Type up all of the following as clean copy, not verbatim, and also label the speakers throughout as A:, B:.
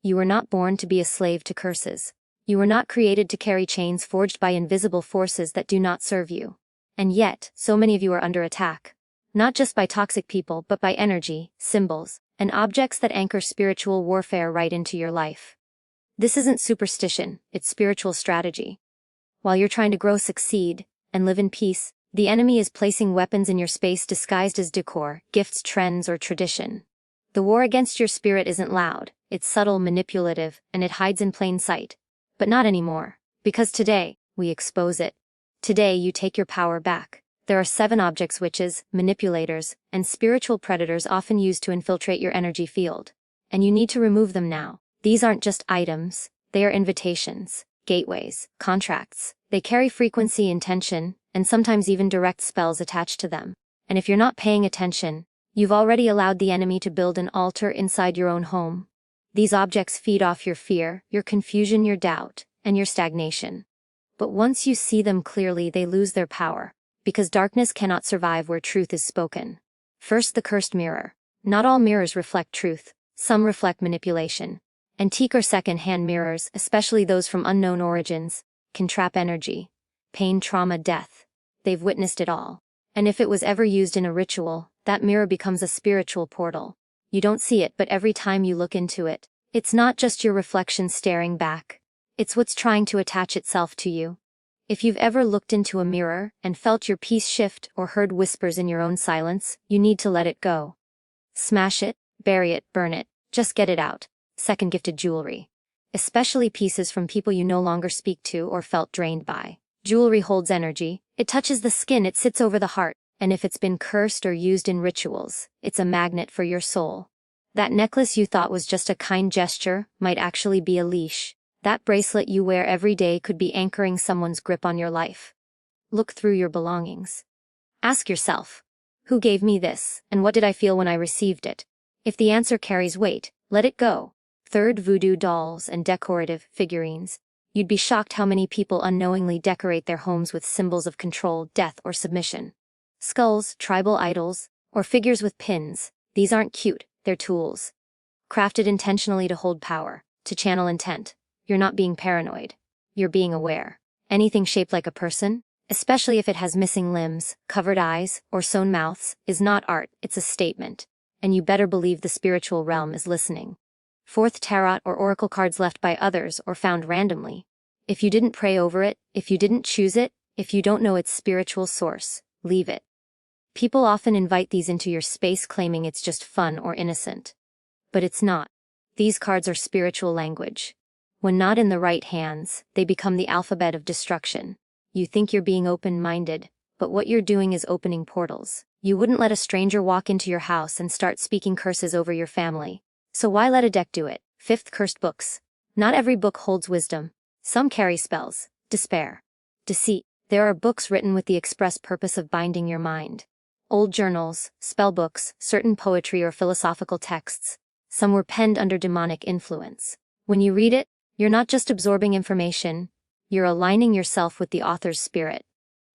A: You were not born to be a slave to curses. You were not created to carry chains forged by invisible forces that do not serve you. And yet, so many of you are under attack. Not just by toxic people, but by energy, symbols, and objects that anchor spiritual warfare right into your life. This isn't superstition, it's spiritual strategy. While you're trying to grow, succeed, and live in peace, the enemy is placing weapons in your space disguised as decor, gifts, trends, or tradition. The war against your spirit isn't loud, it's subtle, manipulative, and it hides in plain sight. But not anymore, because today, we expose it. Today you take your power back. There are 7 objects witches, manipulators, and spiritual predators often use to infiltrate your energy field. And you need to remove them now. These aren't just items, they are invitations, gateways, contracts. They carry frequency, intention, and sometimes even direct spells attached to them. And if you're not paying attention, you've already allowed the enemy to build an altar inside your own home. These objects feed off your fear, your confusion, your doubt, and your stagnation. But once you see them clearly, they lose their power, because darkness cannot survive where truth is spoken. First, the cursed mirror. Not all mirrors reflect truth, some reflect manipulation. Antique or second-hand mirrors, especially those from unknown origins, can trap energy, pain, trauma, death. They've witnessed it all. And if it was ever used in a ritual, that mirror becomes a spiritual portal. You don't see it, but every time you look into it, it's not just your reflection staring back. It's what's trying to attach itself to you. If you've ever looked into a mirror and felt your peace shift or heard whispers in your own silence, you need to let it go. Smash it, bury it, burn it, just get it out. Second, gifted jewelry. Especially pieces from people you no longer speak to or felt drained by. Jewelry holds energy, it touches the skin, it sits over the heart, and if it's been cursed or used in rituals, it's a magnet for your soul. That necklace you thought was just a kind gesture might actually be a leash. That bracelet you wear every day could be anchoring someone's grip on your life. Look through your belongings. Ask yourself, who gave me this, and what did I feel when I received it? If the answer carries weight, let it go. Third, voodoo dolls and decorative figurines. You'd be shocked how many people unknowingly decorate their homes with symbols of control, death, or submission. Skulls, tribal idols, or figures with pins. These aren't cute, they're tools. Crafted intentionally to hold power, to channel intent. You're not being paranoid. You're being aware. Anything shaped like a person, especially if it has missing limbs, covered eyes, or sewn mouths, is not art, it's a statement. And you better believe the spiritual realm is listening. Fourth, tarot or oracle cards left by others or found randomly. If you didn't pray over it, if you didn't choose it, if you don't know its spiritual source, leave it. People often invite these into your space claiming it's just fun or innocent. But it's not. These cards are spiritual language. When not in the right hands, they become the alphabet of destruction. You think you're being open-minded, but what you're doing is opening portals. You wouldn't let a stranger walk into your house and start speaking curses over your family. So why let a deck do it? Fifth, cursed books. Not every book holds wisdom. Some carry spells, despair, deceit. There are books written with the express purpose of binding your mind. Old journals, spell books, certain poetry or philosophical texts. Some were penned under demonic influence. When you read it, you're not just absorbing information, you're aligning yourself with the author's spirit.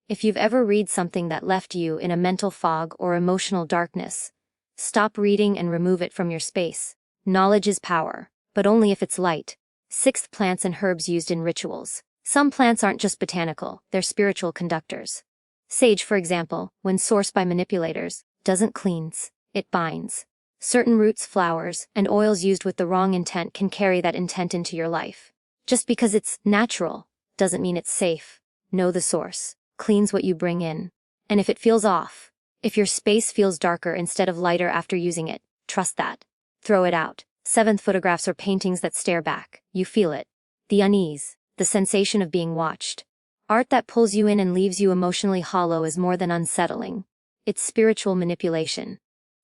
A: If you've ever read something that left you in a mental fog or emotional darkness, stop reading and remove it from your space. Knowledge is power, but only if it's light. Sixth, plants and herbs used in rituals. Some plants aren't just botanical, they're spiritual conductors. Sage, for example, when sourced by manipulators, doesn't cleanse, it binds. Certain roots, flowers, and oils used with the wrong intent can carry that intent into your life. Just because it's natural, doesn't mean it's safe. Know the source. Cleanse what you bring in. And if it feels off, if your space feels darker instead of lighter after using it, trust that. Throw it out. Seventh, photographs or paintings that stare back. You feel it. The unease, the sensation of being watched. Art that pulls you in and leaves you emotionally hollow is more than unsettling. It's spiritual manipulation.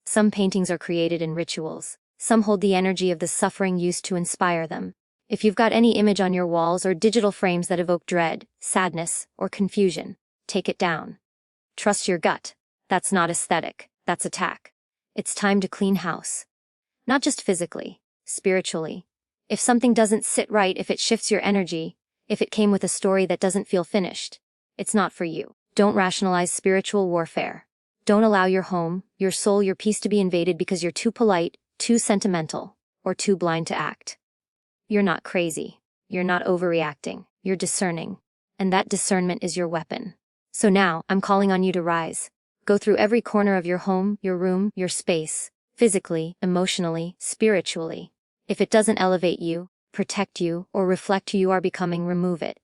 A: Some paintings are created in rituals. Some hold the energy of the suffering used to inspire them. If you've got any image on your walls or digital frames that evoke dread, sadness, or confusion, take it down. Trust your gut. That's not aesthetic. That's attack. It's time to clean house. Not just physically, spiritually. If something doesn't sit right, if it shifts your energy, if it came with a story that doesn't feel finished, it's not for you. Don't rationalize spiritual warfare. Don't allow your home, your soul, your peace to be invaded because you're too polite, too sentimental, or too blind to act. You're not crazy. You're not overreacting. You're discerning. And that discernment is your weapon. So now, I'm calling on you to rise. Go through every corner of your home, your room, your space, physically, emotionally, spiritually. If it doesn't elevate you, protect you, or reflect who you are becoming, remove it.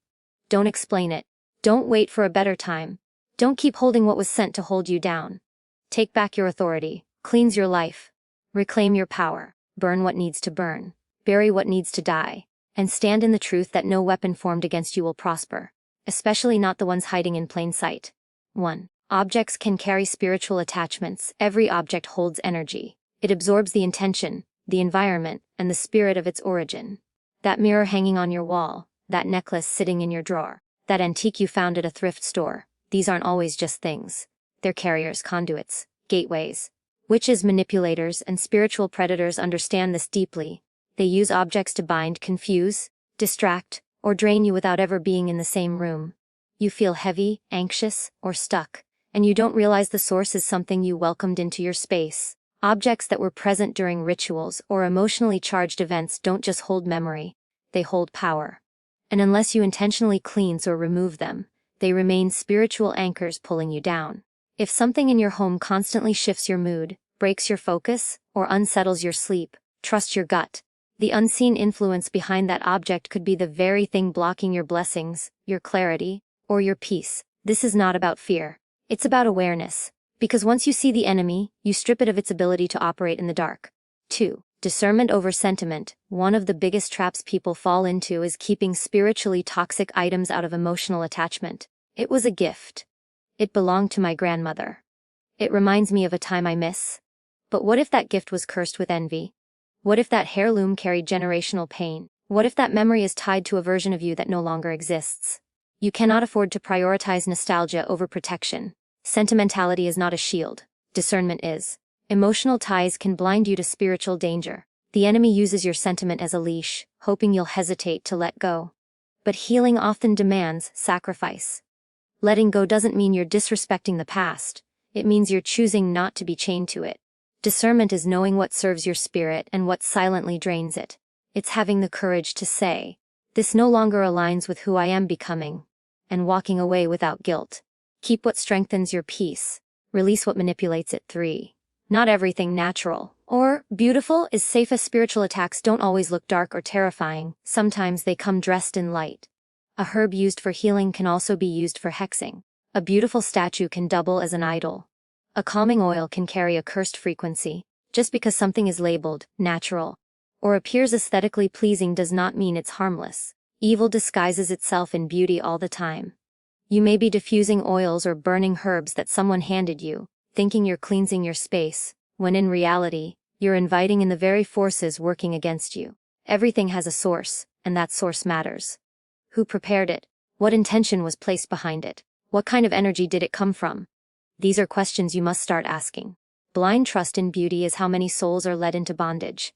A: Don't explain it. Don't wait for a better time. Don't keep holding what was sent to hold you down. Take back your authority. Cleanse your life. Reclaim your power. Burn what needs to burn. Bury what needs to die. And stand in the truth that no weapon formed against you will prosper. Especially not the ones hiding in plain sight. 1. Objects can carry spiritual attachments. Every object holds energy. It absorbs the intention, the environment, and the spirit of its origin. That mirror hanging on your wall, that necklace sitting in your drawer, that antique you found at a thrift store, these aren't always just things. They're carriers, conduits, gateways. Witches, manipulators, and spiritual predators understand this deeply. They use objects to bind, confuse, distract, or drain you without ever being in the same room. You feel heavy, anxious, or stuck, and you don't realize the source is something you welcomed into your space. Objects that were present during rituals or emotionally charged events don't just hold memory, they hold power. And unless you intentionally cleanse or remove them, they remain spiritual anchors pulling you down. If something in your home constantly shifts your mood, breaks your focus, or unsettles your sleep, trust your gut. The unseen influence behind that object could be the very thing blocking your blessings, your clarity, or your peace. This is not about fear. It's about awareness. Because once you see the enemy, you strip it of its ability to operate in the dark. 2. Discernment over sentiment. One of the biggest traps people fall into is keeping spiritually toxic items out of emotional attachment. It was a gift. It belonged to my grandmother. It reminds me of a time I miss. But what if that gift was cursed with envy? What if that heirloom carried generational pain? What if that memory is tied to a version of you that no longer exists? You cannot afford to prioritize nostalgia over protection. Sentimentality is not a shield. Discernment is. Emotional ties can blind you to spiritual danger. The enemy uses your sentiment as a leash, hoping you'll hesitate to let go. But healing often demands sacrifice. Letting go doesn't mean you're disrespecting the past. It means you're choosing not to be chained to it. Discernment is knowing what serves your spirit and what silently drains it. It's having the courage to say, "This no longer aligns with who I am becoming," and walking away without guilt. Keep what strengthens your peace. Release what manipulates it. 3. Not everything natural or beautiful is safe. As spiritual attacks don't always look dark or terrifying. Sometimes they come dressed in light. A herb used for healing can also be used for hexing. A beautiful statue can double as an idol. A calming oil can carry a cursed frequency. Just because something is labeled natural or appears aesthetically pleasing does not mean it's harmless. Evil disguises itself in beauty all the time. You may be diffusing oils or burning herbs that someone handed you, thinking you're cleansing your space, when in reality, you're inviting in the very forces working against you. Everything has a source, and that source matters. Who prepared it? What intention was placed behind it? What kind of energy did it come from? These are questions you must start asking. Blind trust in beauty is how many souls are led into bondage.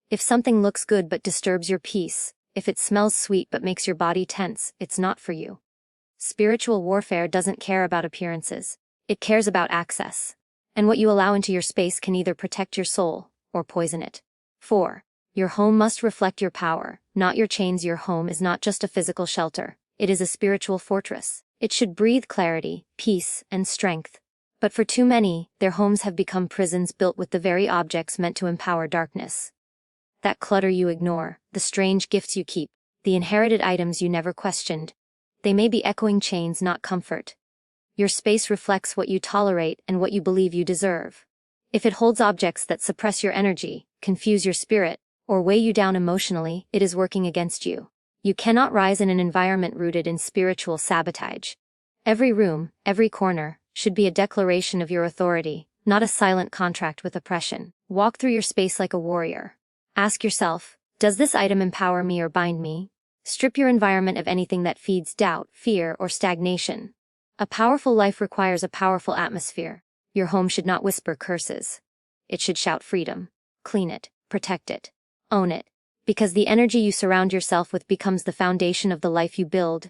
A: If something looks good but disturbs your peace, if it smells sweet but makes your body tense, it's not for you. Spiritual warfare doesn't care about appearances. It cares about access. And what you allow into your space can either protect your soul or poison it. 4. Your home must reflect your power, not your chains. Your home is not just a physical shelter. It is a spiritual fortress. It should breathe clarity, peace, and strength. But for too many, their homes have become prisons built with the very objects meant to empower darkness. That clutter you ignore, the strange gifts you keep, the inherited items you never questioned. They may be echoing chains, not comfort. Your space reflects what you tolerate and what you believe you deserve. If it holds objects that suppress your energy, confuse your spirit, or weigh you down emotionally, it is working against you. You cannot rise in an environment rooted in spiritual sabotage. Every room, every corner, should be a declaration of your authority, not a silent contract with oppression. Walk through your space like a warrior. Ask yourself, does this item empower me or bind me? Strip your environment of anything that feeds doubt, fear, or stagnation. A powerful life requires a powerful atmosphere. Your home should not whisper curses. It should shout freedom. Clean it, protect it, own it. Because the energy you surround yourself with becomes the foundation of the life you build.